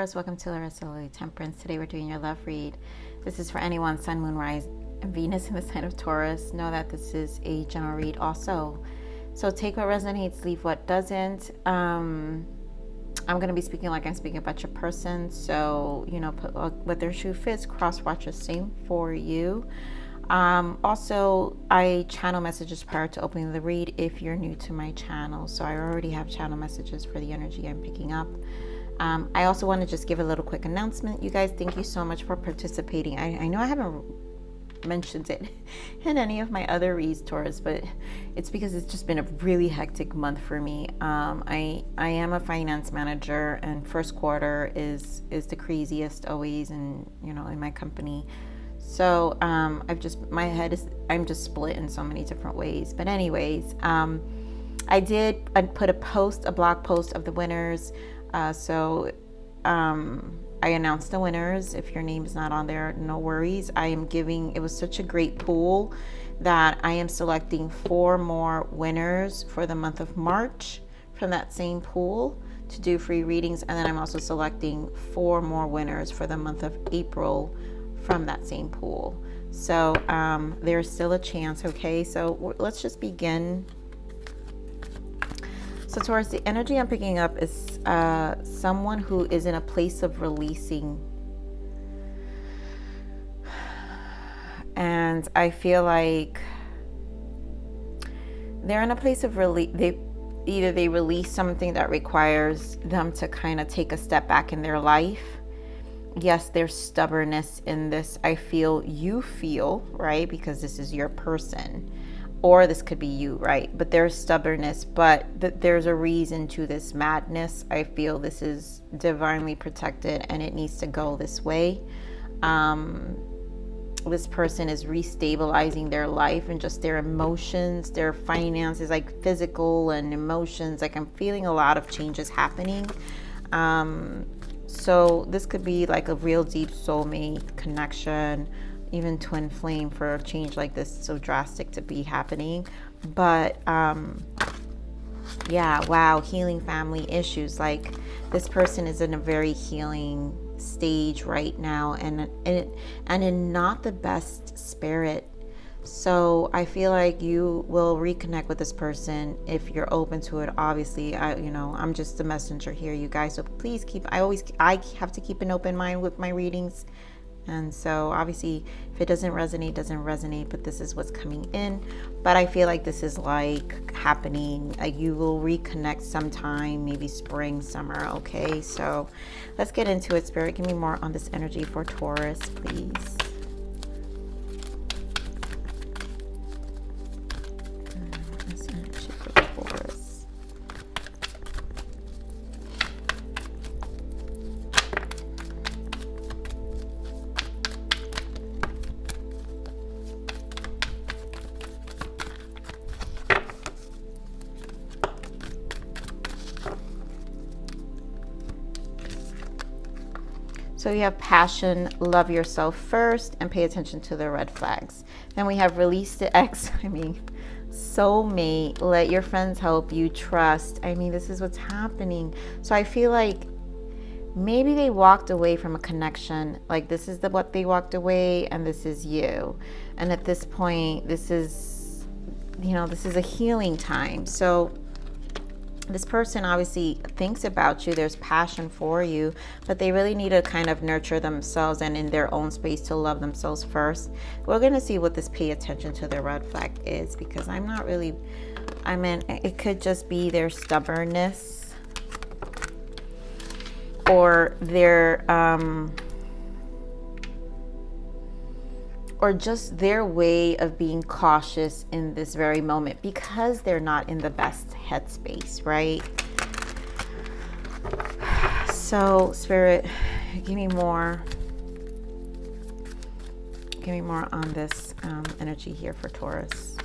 Taurus, welcome to Larisa Lili Temperance. Today we're doing your love read. This is for anyone, Sun, Moon, Rise, and Venus in the sign of Taurus. Know that this is a general read also. So take what resonates, leave what doesn't. I'm going to be speaking like I'm speaking about your person. So, put what their shoe fits, cross-watch the same for you. Also, I channel messages prior to opening the read if you're new to my channel. So I already have channel messages for the energy I'm picking up. I also want to just give a little quick announcement. You guys, thank you so much for participating. I know I haven't mentioned it in any of my other reads, Taurus, but it's because it's just been a really hectic month for me. I am a finance manager, and first quarter is the craziest always, and in my company. So I'm just split in so many different ways. But anyways, I put a blog post of the winners. So I announced the winners. If your name is not on there, no worries. It was such a great pool that I am selecting 4 more winners for the month of March from that same pool to do free readings. And then I'm also selecting 4 more winners for the month of April from that same pool. So there's still a chance, okay? So let's just begin. So Taurus, the energy I'm picking up is someone who is in a place of releasing. And I feel like they're in a place of release. They release something that requires them to kind of take a step back in their life. Yes, there's stubbornness in this. You feel, right? Because this is your person. Or this could be you, right? But there's stubbornness, but there's a reason to this madness. I feel this is divinely protected and it needs to go this way. This person is restabilizing their life and just their emotions, their finances, like physical and emotions. Like I'm feeling a lot of changes happening. So this could be like a real deep soulmate connection, even twin flame for a change like this so drastic to be happening. But yeah, wow, healing family issues. Like this person is in a very healing stage right now, and in not the best spirit. So I feel like you will reconnect with this person if you're open to it. Obviously, I'm just the messenger here, you guys. So please I have to keep an open mind with my readings. And so obviously if it doesn't resonate, but this is what's coming in. But I feel like this is like happening, like you will reconnect sometime, maybe spring, summer. Okay, so let's get into it. Spirit, give me more on this energy for Taurus, please. This energy for Taurus. So we have passion, love yourself first, and pay attention to the red flags. Then we have release the ex, soulmate, let your friends help you, trust. This is what's happening. So I feel like maybe they walked away from a connection. Like this is what they walked away, and this is you. And at this point, this is a healing time. So this person obviously thinks about you. There's passion for you, but they really need to kind of nurture themselves and in their own space to love themselves first. We're going to see what this pay attention to the red flag is, because it could just be their stubbornness or their or just their way of being cautious in this very moment because they're not in the best headspace, right? So Spirit, give me more on this energy here for Taurus.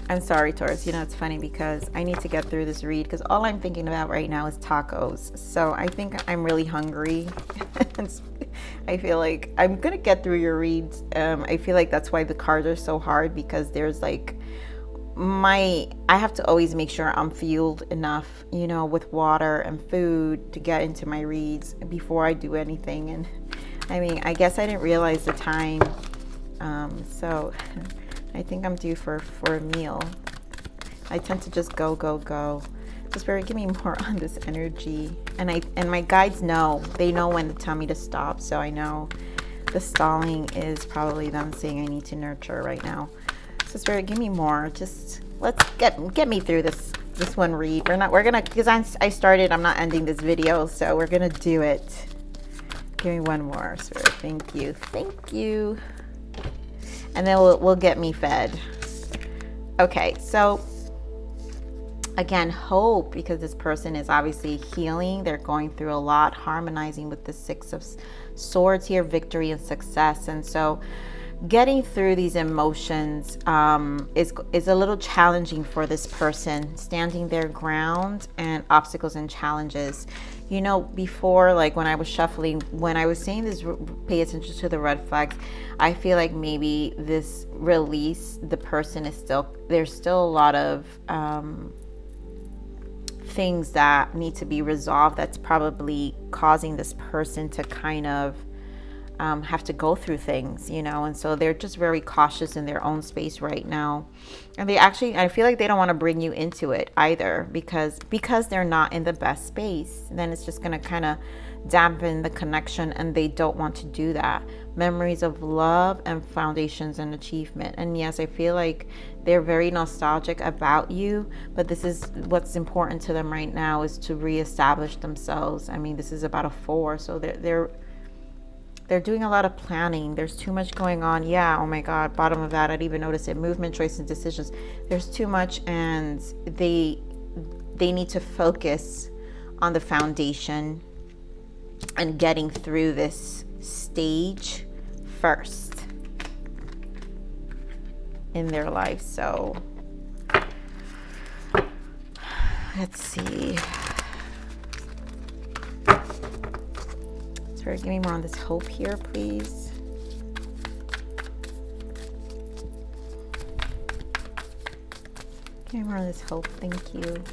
I'm sorry, Taurus. It's funny because I need to get through this read because all I'm thinking about right now is tacos. So I think I'm really hungry. I feel like I'm going to get through your reads. I feel like that's why the cards are so hard, because there's like I have to always make sure I'm fueled enough, you know, with water and food to get into my reads before I do anything. And I mean, I guess I didn't realize the time. So I think I'm due for a meal. I tend to just go. So Spirit, give me more on this energy. And my guides know. They know when to tell me to stop. So I know the stalling is probably them saying I need to nurture right now. So Spirit, give me more. Just let's get me through this one read. We're gonna, because I started, I'm not ending this video, so we're gonna do it. Give me one more, Spirit. Thank you. And then we'll get me fed. Okay, so again, hope, because this person is obviously healing. They're going through a lot, harmonizing with the Six of Swords here, victory and success. And so getting through these emotions is a little challenging for this person, standing their ground and obstacles and challenges. You know, before, like when I was shuffling, when I was saying this, pay attention to the red flags, I feel like maybe this release, the person is there's still a lot of things that need to be resolved that's probably causing this person to kind of have to go through things, you know, and so they're just very cautious in their own space right now. And I feel like they don't want to bring you into it either, because they're not in the best space. Then it's just going to kind of dampen the connection, and they don't want to do that. Memories of love and foundations and achievement. And yes, I feel like they're very nostalgic about you, but this is what's important to them right now, is to reestablish themselves. I mean, this is about a 4, so they're doing a lot of planning. There's too much going on. Yeah, oh my God, bottom of that, I didn't even notice it. Movement, choice, and decisions. There's too much, and they need to focus on the foundation and getting through this stage first in their life. So let's see. Spirit, give me more on this hope here, please. Give me more on this hope. Thank you.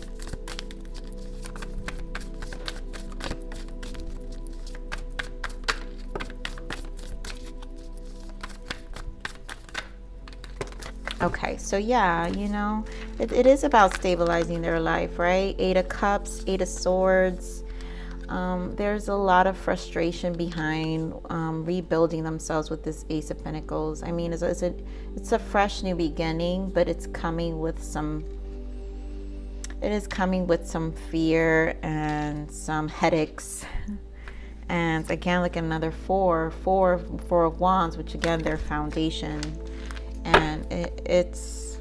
Okay, so yeah, you know, it is about stabilizing their life, right? 8 of Cups, 8 of Swords. There's a lot of frustration behind rebuilding themselves with this Ace of Pentacles. I mean, it's a fresh new beginning, but it's coming with some fear and some headaches. And again, like another four of Wands, which again, their foundation. And it's,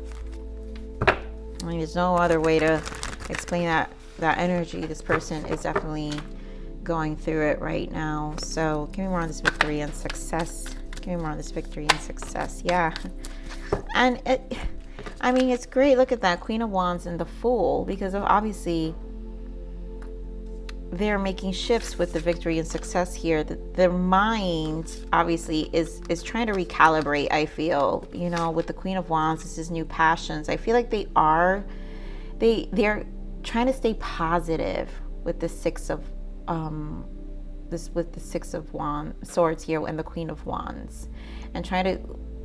I mean, there's no other way to explain that energy. This person is definitely going through it right now. So give me more on this victory and success. Give me more on this victory and success. Yeah. And I mean, it's great. Look at that, Queen of Wands and the Fool, because of obviously they're making shifts with the victory and success here. Their mind obviously is trying to recalibrate, I feel, you know, with the Queen of Wands. This is new passions. I feel like they're trying to stay positive with the Six of Swords here and the Queen of Wands, and trying to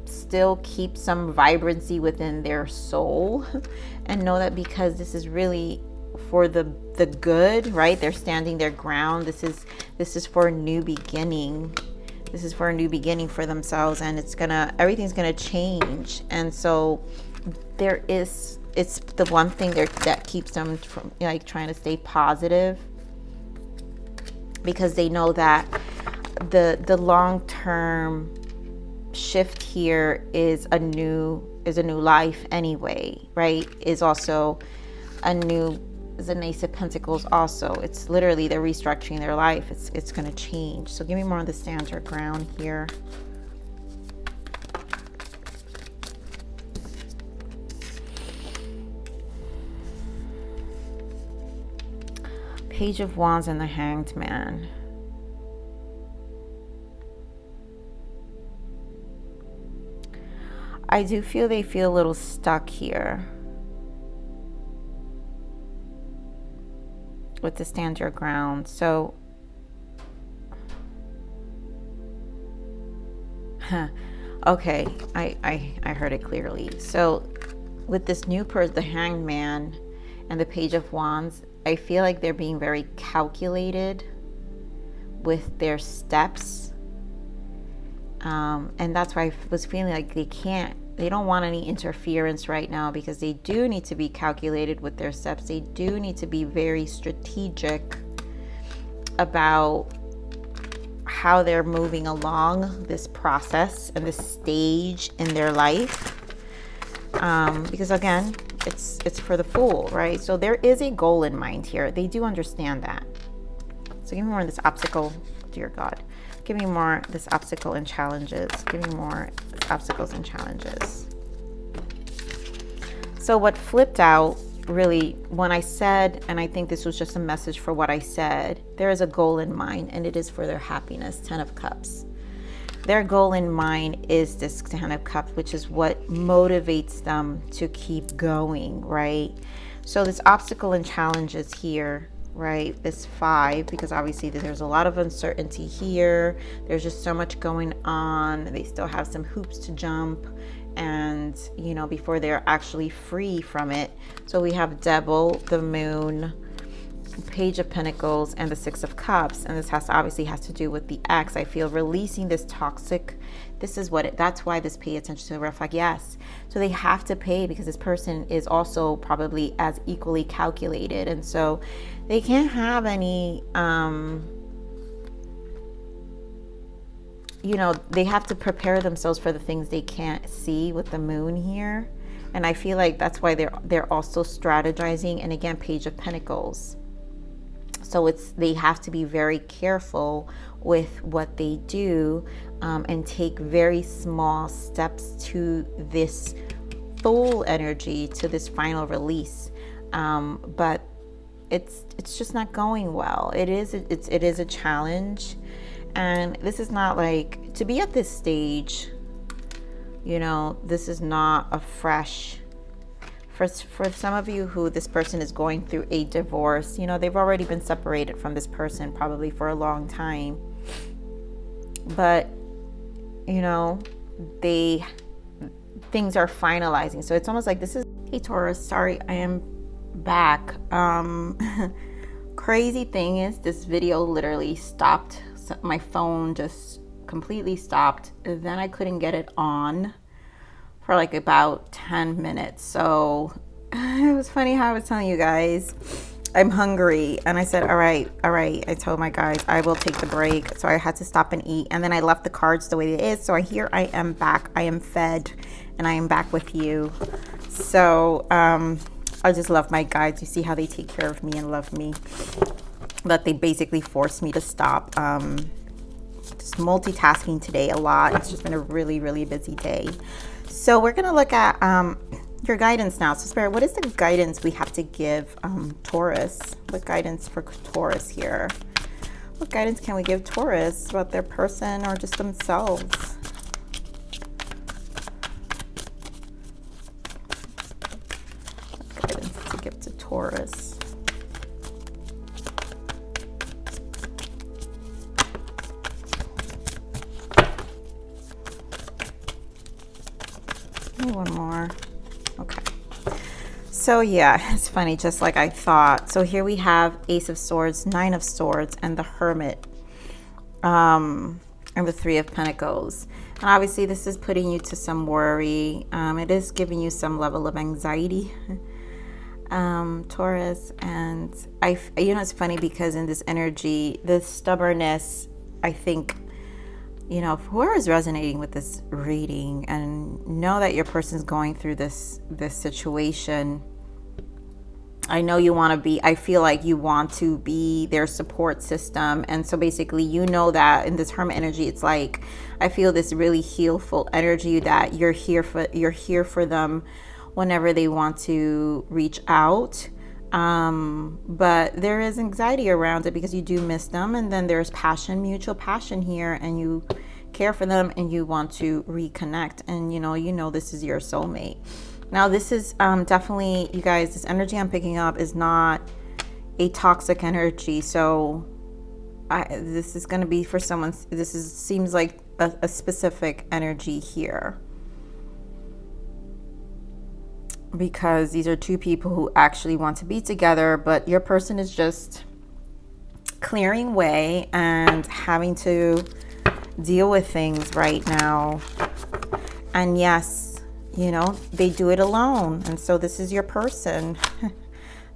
still keep some vibrancy within their soul, and know that because this is really for the good, right? They're standing their ground. This is for a new beginning. This is for a new beginning for themselves, and everything's gonna change. And so it's the one thing that keeps them from, like, trying to stay positive, because they know that the long-term shift here is a new life anyway, right? Is also is an Ace of Pentacles also. It's literally they're restructuring their life. It's going to change. So give me more on the stand your ground here. Page of Wands and the Hanged Man. I do feel they feel a little stuck here. with the stand your ground. So okay, I heard it clearly. So with this new person, the Hanged Man and the Page of Wands, I feel like they're being very calculated with their steps. And that's why I was feeling like they don't want any interference right now, because they do need to be calculated with their steps. They do need to be very strategic about how they're moving along this process and this stage in their life. Because again, it's for the Fool, right? So there is a goal in mind here. They do understand that. So give me more of this obstacle, dear God. Give me more this obstacle and challenges. Give me more obstacles and challenges. So what flipped out, really, when I said, and I think this was just a message for what I said, there is a goal in mind, and it is for their happiness. 10 of Cups. Their goal in mind is this 10 of Cups, which is what motivates them to keep going, right? So this obstacle and challenges here, right? This 5, because obviously there's a lot of uncertainty here. There's just so much going on. They still have some hoops to jump, and you know, before they're actually free from it. So we have Devil, the Moon, Page of Pentacles, and the 6 of Cups, and this obviously has to do with the ex. I feel releasing this toxic. This is what that's why this pay attention to the red flag. Yes, so they have to pay, because this person is also probably as equally calculated, and so they can't have any you know, they have to prepare themselves for the things they can't see with the Moon here. And I feel like that's why they're also strategizing. And again, Page of Pentacles. So they have to be very careful with what they do, and take very small steps to this Fool energy, to this final release. But it's just not going well. It is a challenge, and this is not like to be at this stage. You know, this is not a fresh. For some of you who this person is going through a divorce, you know, they've already been separated from this person probably for a long time. But, you know, things are finalizing. So it's almost like this is, hey Taurus, sorry, I am back. Crazy thing is, this video literally stopped. My phone just completely stopped. Then I couldn't get it on for like about 10 minutes. So it was funny how I was telling you guys I'm hungry, and I said all right. I told my guys I will take the break, so I had to stop and eat, and then I left the cards the way it is. So here I am back, I am fed, and I am back with you. So I just love my guides. You see how they take care of me and love me, but they basically forced me to stop. Just multitasking today a lot. It's just been a really, really busy day. So we're going to look at your guidance now. So Spirit, what is the guidance we have to give Taurus? What guidance for Taurus here? What guidance can we give Taurus about their person or just themselves? What guidance to give to Taurus? One more. Okay. So yeah, it's funny, just like I thought. So here we have Ace of Swords, Nine of Swords, and the Hermit, and the Three of Pentacles. And obviously this is putting you to some worry. It is giving you some level of anxiety, Taurus. And you know, it's funny because in this energy, the stubbornness, I think, you know, whoever is resonating with this reading and know that your person's going through this situation, I know you want to be, I feel like you want to be their support system. And so basically, you know that in this Hermit energy, it's like, I feel this really healful energy that you're here for them whenever they want to reach out. But there is anxiety around it because you do miss them, and then there's passion, mutual passion here, and you care for them and you want to reconnect, and you know this is your soulmate. Now this is definitely, you guys, this energy I'm picking up is not a toxic energy. So this is going to be for someone, seems like a specific energy here, because these are two people who actually want to be together, but your person is just clearing way and having to deal with things right now. And yes, you know, they do it alone. And so this is your person.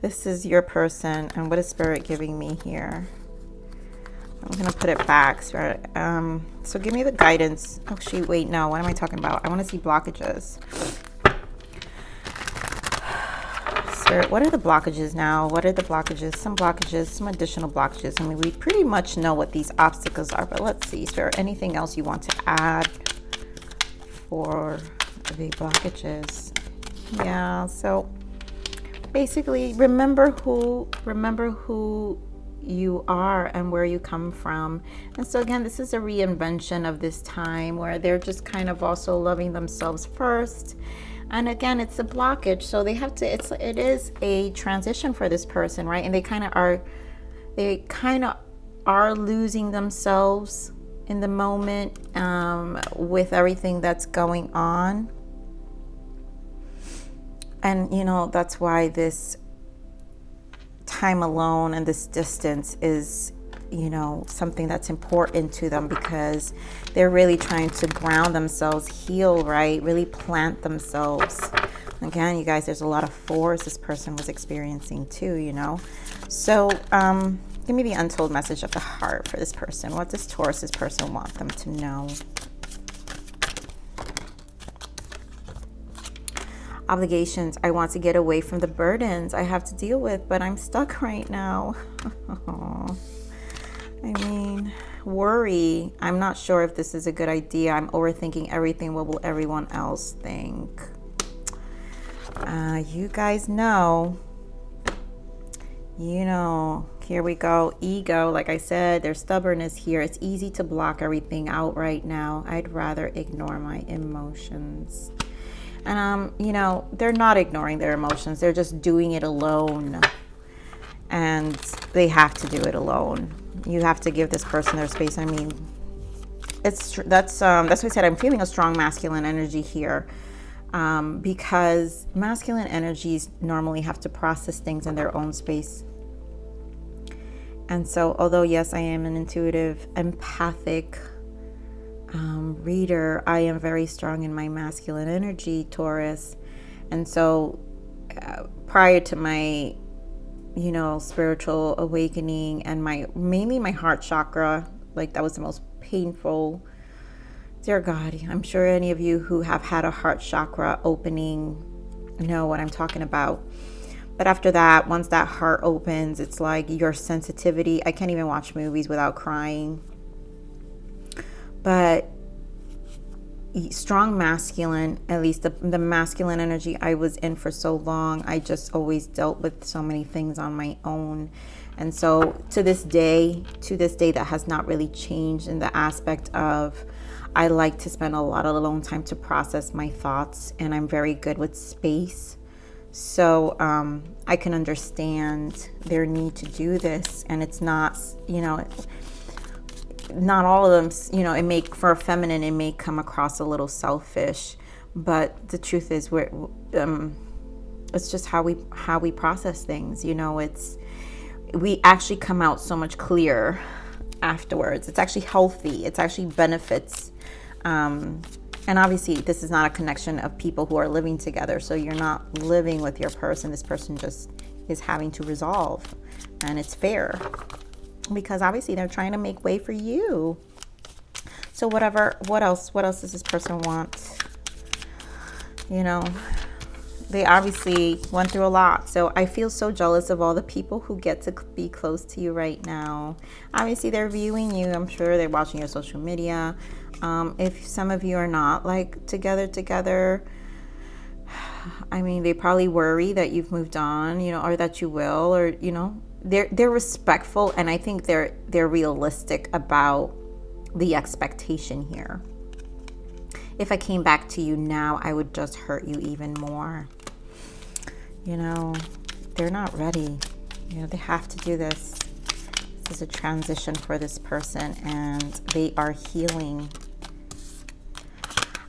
This is your person. And what is Spirit giving me here? I'm going to put it back. So give me the guidance. Oh, shoot, wait, no. What am I talking about? I want to see blockages. Spirit, what are the blockages now? What are the blockages? Some blockages, some additional blockages. I mean, we pretty much know what these obstacles are, but let's see. Spirit, anything else you want to add for the blockages? Yeah, so basically remember who you are and where you come from. And so again, this is a reinvention of this time where they're just kind of also loving themselves first. And again, it's a blockage, so they have to, it is a transition for this person, right? And they kind of are losing themselves in the moment with everything that's going on. And you know, that's why this time alone and this distance is, you know, something that's important to them, because they're really trying to ground themselves, heal, right? Really plant themselves. Again, you guys, there's a lot of force this person was experiencing too, you know. So give me the untold message of the heart for this person. What does Taurus's person want them to know? Obligations. I want to get away from the burdens I have to deal with, but I'm stuck right now. I mean, worry. I'm not sure if this is a good idea. I'm overthinking everything. What will everyone else think? You guys know. You know, here we go. Ego. Like I said, there's stubbornness here. It's easy to block everything out right now. I'd rather ignore my emotions. And, you know, they're not ignoring their emotions. They're just doing it alone. And they have to do it alone. You have to give this person their space. I mean, that's what I said. I'm feeling a strong masculine energy here, because masculine energies normally have to process things in their own space. And so, although yes, I am an intuitive, empathic reader, I am very strong in my masculine energy, Taurus. And so, prior to my, you know, spiritual awakening and mainly my heart chakra, like that was the most painful. Dear God, I'm sure any of you who have had a heart chakra opening know what I'm talking about. But after that, once that heart opens, it's like your sensitivity. I can't even watch movies without crying. But strong masculine, at least the masculine energy I was in for so long, I just always dealt with so many things on my own. And so to this day, that has not really changed in the aspect of I like to spend a lot of alone time to process my thoughts, and I'm very good with space. So I can understand their need to do this, and it's not, you know, not all of them, you know, for a feminine, it may come across a little selfish, but the truth is it's just how we process things, you know. We actually come out so much clearer afterwards. It's actually healthy. It's actually benefits. And obviously this is not a connection of people who are living together. So you're not living with your person. This person just is having to resolve, and it's fair, because obviously they're trying to make way for you. So what else does this person want? You know, they obviously went through a lot. So I feel so jealous of all the people who get to be close to you right now. Obviously they're viewing you. I'm sure they're watching your social media. If some of you are not like together, I mean, they probably worry that you've moved on, you know, or that you will, or, you know, they're respectful, and I think they're realistic about the expectation here. If I came back to you now, I would just hurt you even more. You know, they're not ready. You know, they have to do this. This is a transition for this person, and they are healing.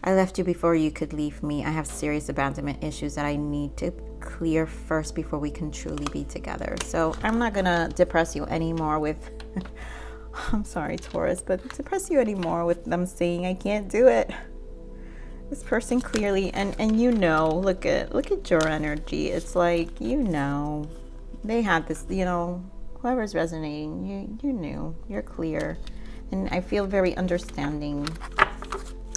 I left you before you could leave me. I have serious abandonment issues that I need to clear first before we can truly be together. So I'm not gonna depress you anymore with I'm sorry, Taurus, but depress you anymore with them saying I can't do it. This person clearly, and you know, look at your energy. It's like, you know, they had this, you know, whoever's resonating, you knew, you're clear, and I feel very understanding.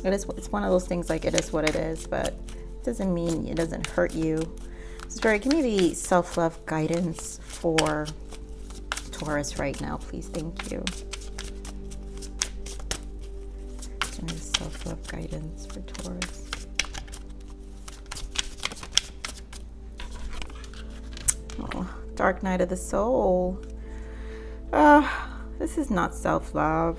It's one of those things, like, it is what it is, but it doesn't mean it doesn't hurt you. Spirit, give me the self-love guidance for Taurus right now, please. Thank you. Give me the self-love guidance for Taurus. Oh, Dark Night of the Soul. This is not self-love.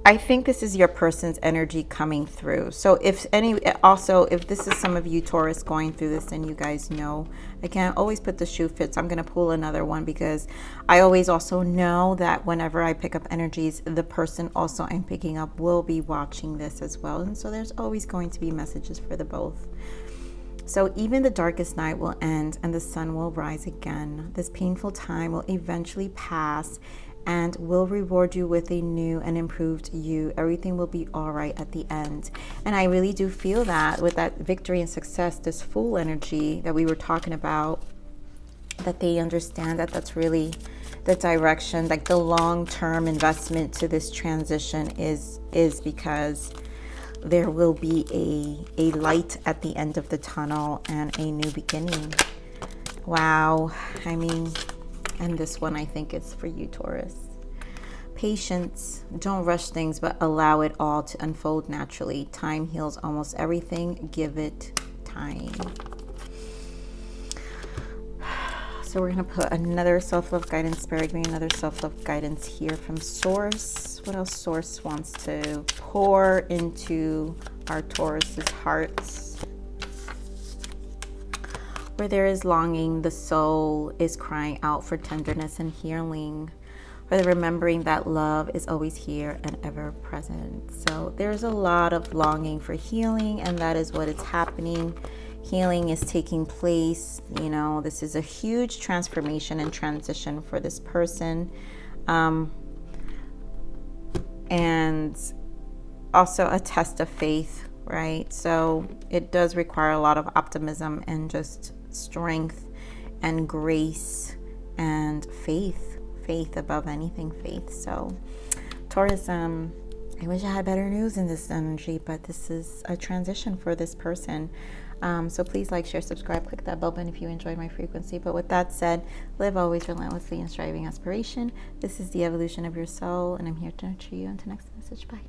I think this is your person's energy coming through. So if this is some of you Taurus going through this, then you guys know, I can't always put the shoe fits. I'm going to pull another one because I always also know that whenever I pick up energies, the person also I'm picking up will be watching this as well. And so there's always going to be messages for the both. So even the darkest night will end and the sun will rise again. This painful time will eventually pass and will reward you with a new and improved you. Everything will be all right at the end. And I really do feel that with that victory and success, this Fool energy that we were talking about, that they understand that that's really the direction, like the long-term investment to this transition is because there will be a light at the end of the tunnel and a new beginning. Wow. I mean, and this one, I think it's for you, Taurus. Patience. Don't rush things, but allow it all to unfold naturally. Time heals almost everything. Give it time. So we're going to put another self-love guidance, Spirit. Give me another self-love guidance here from Source. What else Source wants to pour into our Taurus's hearts? Where there is longing, the soul is crying out for tenderness and healing, for the remembering that love is always here and ever present. So there's a lot of longing for healing, and that is what is happening. Healing is taking place. You know, this is a huge transformation and transition for this person. And also a test of faith, right? So it does require a lot of optimism and just strength and grace and faith above anything, faith. So Taurus, I wish I had better news in this energy, but this is a transition for this person. So please like, share, subscribe, click that bell button if you enjoyed my frequency. But with that said, live always relentlessly in striving aspiration. This is the evolution of your soul, and I'm here to nurture you. Until next message, bye.